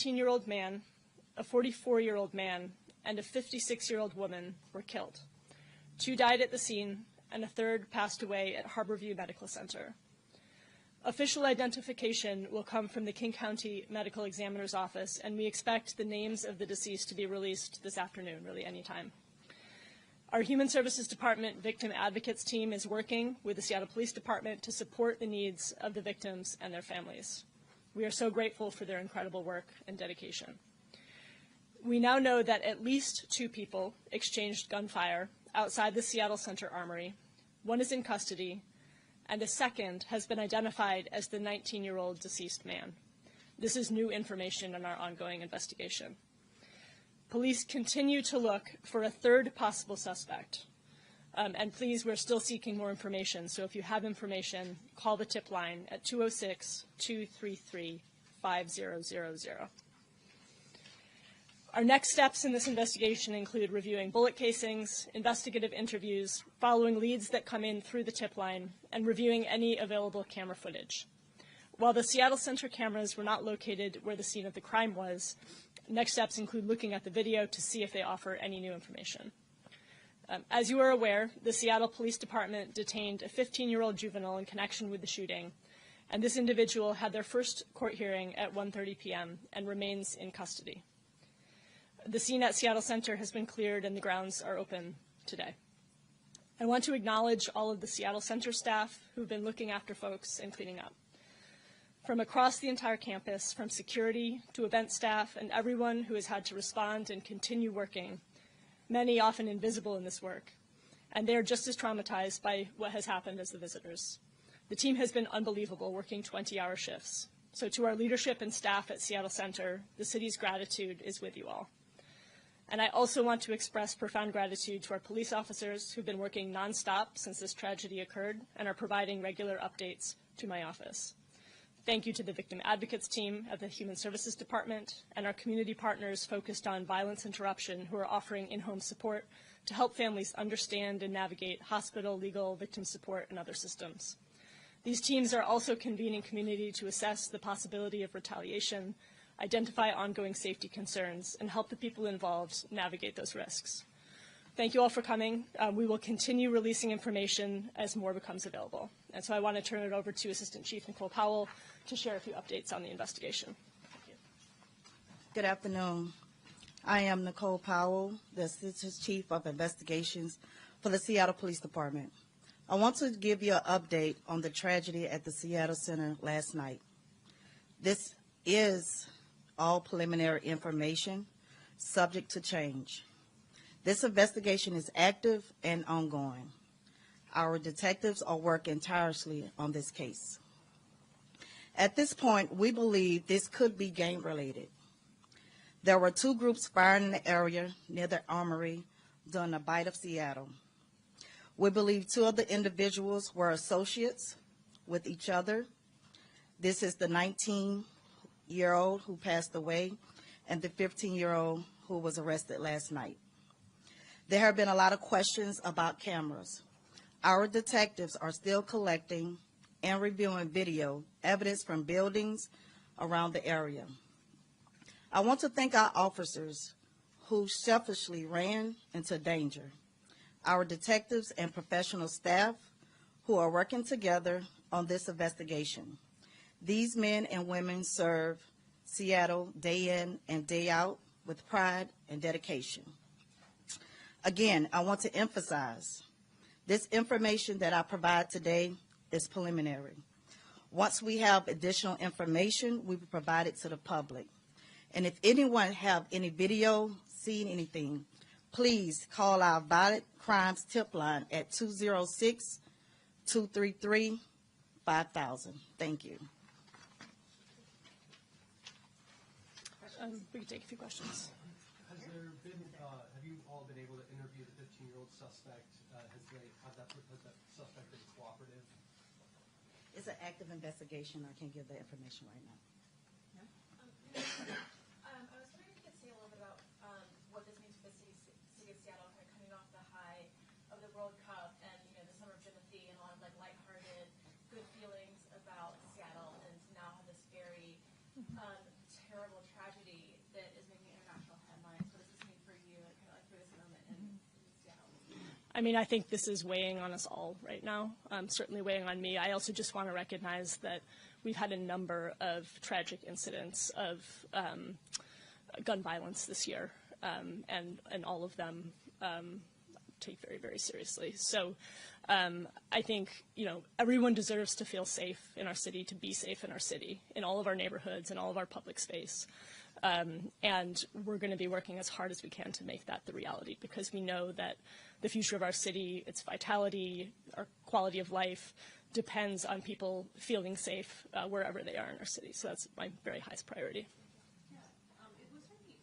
19-year-old man, a 44-year-old man, and a 56-year-old woman were killed. 2 died at the scene, and a 3rd passed away at Harborview Medical Center. Official identification will come from the King County Medical Examiner's Office, and we expect the names of the deceased to be released this afternoon, really any time. Our Human Services Department Victim Advocates team is working with the Seattle Police Department to support the needs of the victims and their families. We are so grateful for their incredible work and dedication. We now know that at least 2 people exchanged gunfire outside the Seattle Center Armory. 1 is in custody, and a 2nd has been identified as the 19-year-old deceased man. This is new information in our ongoing investigation. Police continue to look for a 3rd possible suspect. And please, we're still seeking more information, so if you have information, call the tip line at 206-233-5000. Our next steps in this investigation include reviewing bullet casings, investigative interviews, following leads that come in through the tip line, and reviewing any available camera footage. While the Seattle Center cameras were not located where the scene of the crime was, next steps include looking at the video to see if they offer any new information. As you are aware, the Seattle Police Department detained a 15-year-old juvenile in connection with the shooting, and this individual had their first court hearing at 1:30 p.m. and remains in custody. The scene at Seattle Center has been cleared and the grounds are open today. I want to acknowledge all of the Seattle Center staff who've been looking after folks and cleaning up. From across the entire campus, from security to event staff and everyone who has had to respond and continue working, many often invisible in this work, and they are just as traumatized by what has happened as the visitors. The team has been unbelievable, working 20-hour shifts. So to our leadership and staff at Seattle Center, the city's gratitude is with you all. And I also want to express profound gratitude to our police officers who've been working nonstop since this tragedy occurred and are providing regular updates to my office. Thank you to the Victim Advocates team at the Human Services Department and our community partners focused on violence interruption who are offering in-home support to help families understand and navigate hospital, legal, victim support, and other systems. These teams are also convening community to assess the possibility of retaliation, identify ongoing safety concerns, and help the people involved navigate those risks. Thank you all for coming. We will continue releasing information as more becomes available. And so I want to turn it over to Assistant Chief Nicole Powell to share a few updates on the investigation. Thank you. Good afternoon. I am Nicole Powell, the Assistant Chief of Investigations for the Seattle Police Department. I want to give you an update on the tragedy at the Seattle Center last night. This is all preliminary information, subject to change. This investigation is active and ongoing. Our detectives are working tirelessly on this case. At this point, we believe this could be gang-related. There were 2 groups firing in the area near the Armory during the Bite of Seattle. We believe 2 of the individuals were associates with each other. This is the 19-year-old who passed away and the 15-year-old who was arrested last night. There have been a lot of questions about cameras. Our detectives are still collecting and reviewing video evidence from buildings around the area. I want to thank our officers who selfishly ran into danger, our detectives and professional staff who are working together on this investigation. These men and women serve Seattle day in and day out with pride and dedication. Again, I want to emphasize, this information that I provide today is preliminary. Once we have additional information, we will provide it to the public. And if anyone have any video, seen anything, please call our Violent Crimes Tip Line at 206-233-5000. Thank you. We can take a few questions. Has there been, have you all been able to interview the 15-year-old suspect? Has that suspect been cooperative? It's an active investigation. I can't give that information right now. I was wondering if you could say a little bit about what this means for the city of Seattle, kind of coming off the high of the World Cup and the Summer of Timothy and a lot of lighthearted, good feelings about Seattle, and to now have this very terrible tragedy I mean, I think this is weighing on us all right now, certainly weighing on me. I also just want to recognize that we've had a number of tragic incidents of gun violence this year, and all of them take very, very seriously. So I think, everyone deserves to feel safe in our city, to be safe in our city, in all of our neighborhoods, in all of our public space. And we're going to be working as hard as we can to make that the reality, because we know that the future of our city, its vitality, our quality of life, depends on people feeling safe wherever they are in our city. So that's my very highest priority. Yeah. Was there any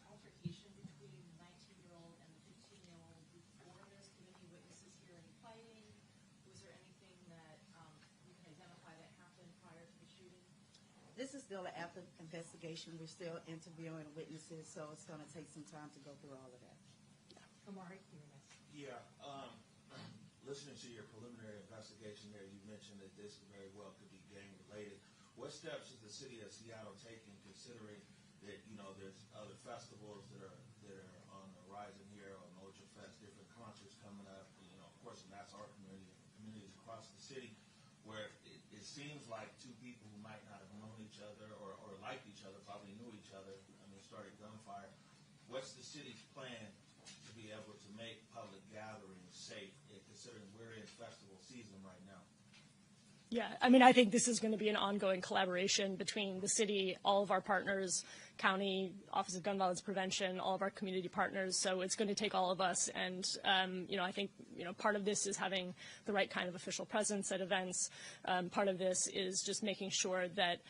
altercation between the 19-year-old and the 15-year-old before this? Did any witnesses hear any fighting? Was there anything that we can identify that happened prior to the shooting? This is still an active investigation. We're still interviewing witnesses, so it's going to take some time to go through all of that. Amari, you're next. Yeah, listening to your preliminary investigation there, you mentioned that this very well could be gang-related. What steps is the city of Seattle taking, considering that, there's other festivals that are on the horizon here, or Mojo Fest, different concerts coming up, of course, and that's our community, communities across the city, where it seems like two people who might not have known each other or liked each other, probably knew each other, started gunfire. What's the city's plan to be able to make public gatherings safe, considering we're in festival season right now? Yeah, I mean, I think this is going to be an ongoing collaboration between the city, all of our partners, county, Office of Gun Violence Prevention, all of our community partners. So it's going to take all of us. And, I think, part of this is having the right kind of official presence at events. Part of this is just making sure that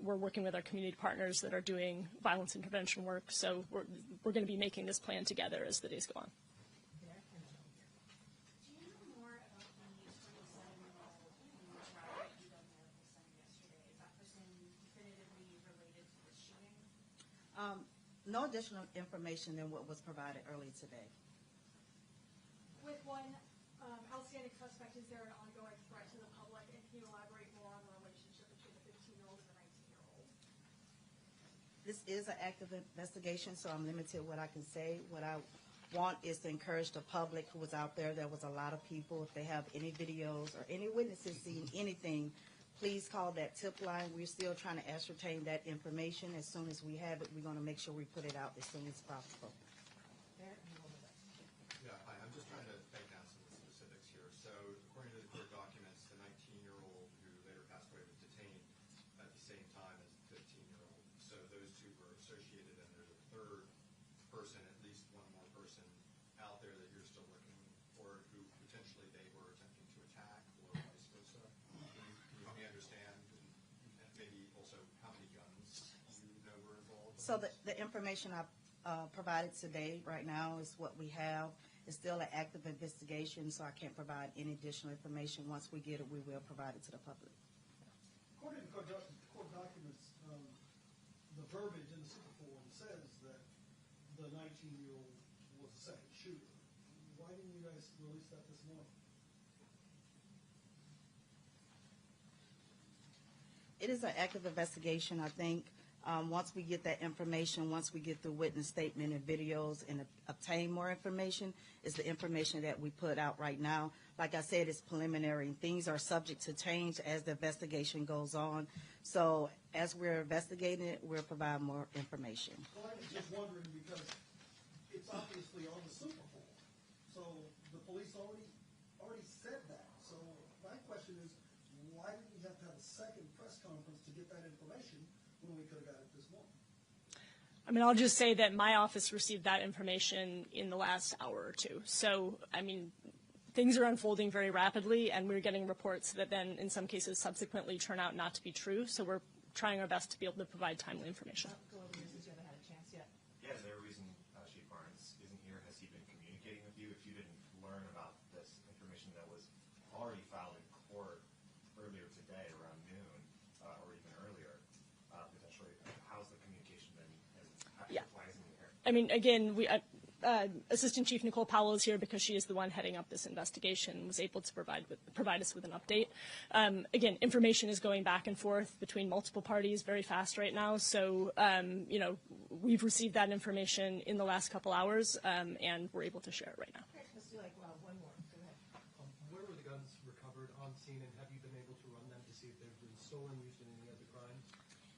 we're working with our community partners that are doing violence intervention work. So we're going to be making this plan together as the days go on. No additional information than what was provided earlier today. With one outstanding suspect, is there an ongoing threat to the public? And can you elaborate more on the relationship between the 15-year-old and the 19-year-old? This is an active investigation, so I'm limited what I can say. What I want is to encourage the public who was out there. There was a lot of people. If they have any videos or any witnesses seeing anything, please call that tip line. We're still trying to ascertain that information. As soon as we have it, we're going to make sure we put it out as soon as possible. Yeah, hi. I'm just trying to break down some of the specifics here. So, according to the court documents, the 19-year-old who later passed away was detained at the same time as the 15-year-old. So those two were associated, and there's a third person, at least one more person out there that you're still looking for, who potentially they were attempting to attack, or vice versa. Can you help me understand, and maybe also how many guns you know were involved? So the information I provided today, right now, is what we have. It's still an active investigation, so I can't provide any additional information. Once we get it, we will provide it to the public. According to court documents, the verbiage in the super form says that the 19-year-old was the second shooter. Why didn't you guys release that this morning? It is an active investigation, I think. Once we get that information, once we get the witness statement and videos and obtain more information, is the information that we put out right now. Like I said, it's preliminary. Things are subject to change as the investigation goes on. So as we're investigating it, we'll provide more information. Well, I was just wondering because it's obviously on the super form. So the police already said that. So my question is, why did we have to have a second press conference to get that information when we could have got it this morning? I mean, I'll just say that my office received that information in the last hour or two. So, I mean, things are unfolding very rapidly, and we're getting reports that then, in some cases, subsequently turn out not to be true. So we're trying our best to be able to provide timely information. Go over here since you haven't had a chance yet. Yeah, is there a reason Chief Barnes isn't here? Has he been communicating with you? If you didn't learn about this information that was already filed in court earlier today around noon, or even earlier, potentially, how's the communication been? And Yeah. why isn't he here? I mean, again, Assistant Chief Nicole Powell is here because she is the one heading up this investigation, was able to provide us with an update. Again, information is going back and forth between multiple parties very fast right now. So, we've received that information in the last couple hours, and we're able to share it right now. Mr. you like one more? Go ahead. Where were the guns recovered on scene, and have you been able to run them to see if they've been stolen, used in any other crimes?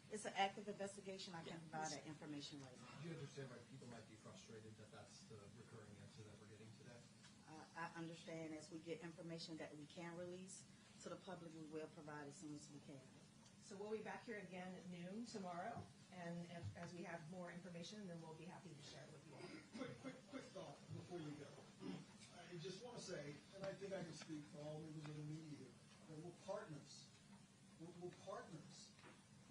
It's an active investigation. I can't provide that information right now. Do you understand why people might be frustrated that that's the recurring answer that we're getting today? I understand as we get information that we can release to the public, we will provide as soon as we can. So we'll be back here again at noon tomorrow, and as we have more information, then we'll be happy to share it with you all. Quick thought before you go. I just want to say, and I think I can speak for all members of the media here, that we're partners. We're partners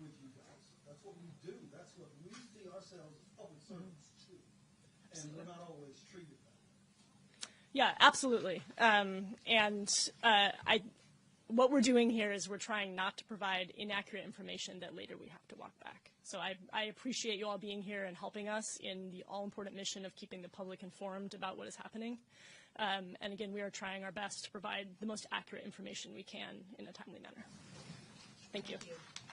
with you guys. That's what we do. That's what we see ourselves as public servants too. And we're not always treated that way. Yeah, absolutely. What we're doing here is we're trying not to provide inaccurate information that later we have to walk back. So I appreciate you all being here and helping us in the all-important mission of keeping the public informed about what is happening. And again, we are trying our best to provide the most accurate information we can in a timely manner. Thank you. Thank you.